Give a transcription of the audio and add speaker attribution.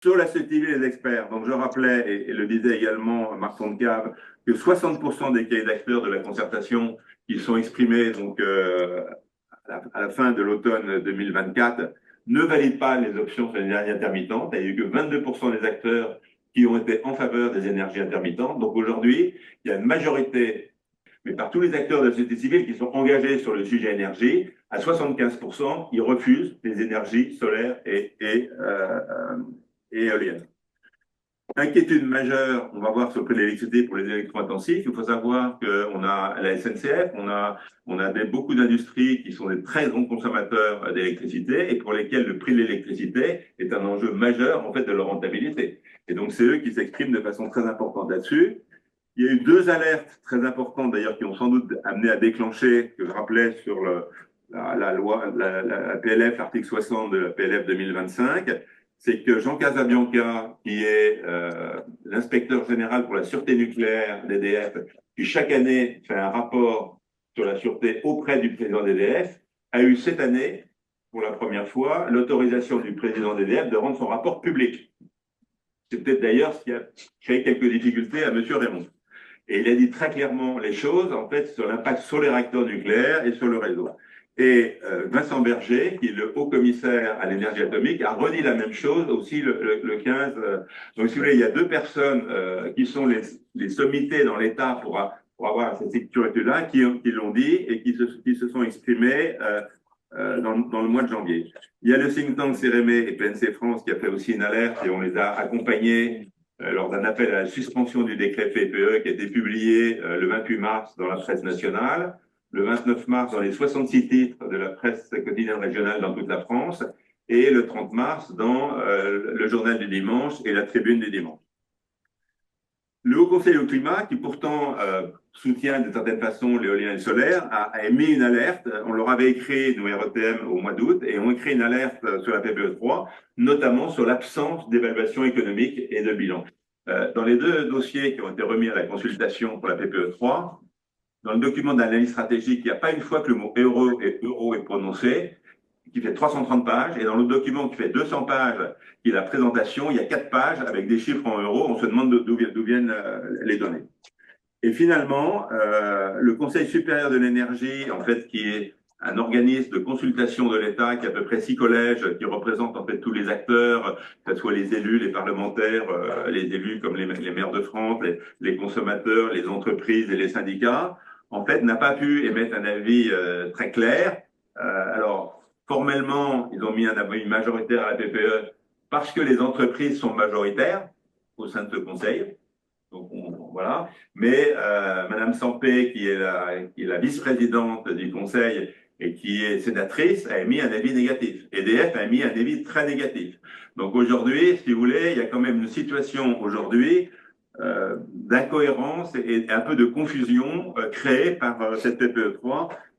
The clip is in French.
Speaker 1: Sur la société des experts, donc je rappelais, et le disait également Marc Fontcave, que 60% des cahiers d'acteurs de la concertation qui sont exprimés donc, à la fin de l'automne 2024 ne valident pas les options sur les énergies intermittentes. Il n'y a eu que 22% des acteurs qui ont été en faveur des énergies intermittentes. Donc aujourd'hui, il y a une majorité, mais par tous les acteurs de la société civile qui sont engagés sur le sujet énergie, à 75%, ils refusent les énergies solaires et éoliennes. Inquiétude majeure, on va voir sur le prix de l'électricité pour les électro-intensifs. Il faut savoir qu'on a la SNCF, on a beaucoup d'industries qui sont des très grands consommateurs d'électricité et pour lesquels le prix de l'électricité est un enjeu majeur en fait de leur rentabilité. Et donc c'est eux qui s'expriment de façon très importante là-dessus. Il y a eu deux alertes très importantes d'ailleurs qui ont sans doute amené à déclencher, que je rappelais sur la loi, la PLF, l'article 60 de la PLF 2025, c'est que Jean Casabianca, qui est l'inspecteur général pour la sûreté nucléaire d'EDF, qui chaque année fait un rapport sur la sûreté auprès du président d'EDF, a eu cette année, pour la première fois, l'autorisation du président d'EDF de rendre son rapport public. C'est peut-être d'ailleurs ce qui a créé quelques difficultés à M. Raymond. Et il a dit très clairement les choses, en fait, sur l'impact sur les réacteurs nucléaires et sur le réseau. Et Vincent Berger, qui est le haut commissaire à l'énergie atomique, a redit la même chose aussi le 15. Donc, si vous voulez, il y a deux personnes qui sont les sommités dans l'État pour avoir cette sécurité-là, qui l'ont dit et qui se sont exprimés dans le mois de janvier. Il y a le think tank Cérémé et PNC France qui a fait aussi une alerte et on les a accompagnés lors d'un appel à la suspension du décret PPE qui a été publié le 28 mars dans la presse nationale, le 29 mars dans les 66 titres de la presse quotidienne régionale dans toute la France et le 30 mars dans le journal du dimanche et la tribune du dimanche. Le Haut Conseil au climat, qui pourtant soutient de certaine façon l'éolien et le solaire, a émis une alerte. On leur avait écrit, nous RETM, au mois d'août, et ont écrit une alerte sur la PPE3, notamment sur l'absence d'évaluation économique et de bilan. Dans les deux dossiers qui ont été remis à la consultation pour la PPE3, dans le document d'analyse stratégique, il n'y a pas une fois que le mot euro est prononcé, qui fait 330 pages, et dans le document qui fait 200 pages, qui est la présentation, il y a 4 pages avec des chiffres en euros, on se demande d'où viennent les données. Et finalement, le Conseil supérieur de l'énergie, en fait, qui est un organisme de consultation de l'État, qui a à peu près 6 collèges, qui représentent en fait tous les acteurs, que ce soit les élus, les parlementaires, les élus comme les maires de France, les consommateurs, les entreprises et les syndicats, en fait, n'a pas pu émettre un avis très clair. Alors, formellement, ils ont mis un avis majoritaire à la PPE parce que les entreprises sont majoritaires au sein de ce conseil. Donc, voilà. Mais Madame Sampé, qui est la vice-présidente du conseil et qui est sénatrice, a émis un avis négatif. EDF a émis un avis très négatif. Donc aujourd'hui, si vous voulez, il y a quand même une situation aujourd'hui d'incohérence et un peu de confusion créée par cette PPE3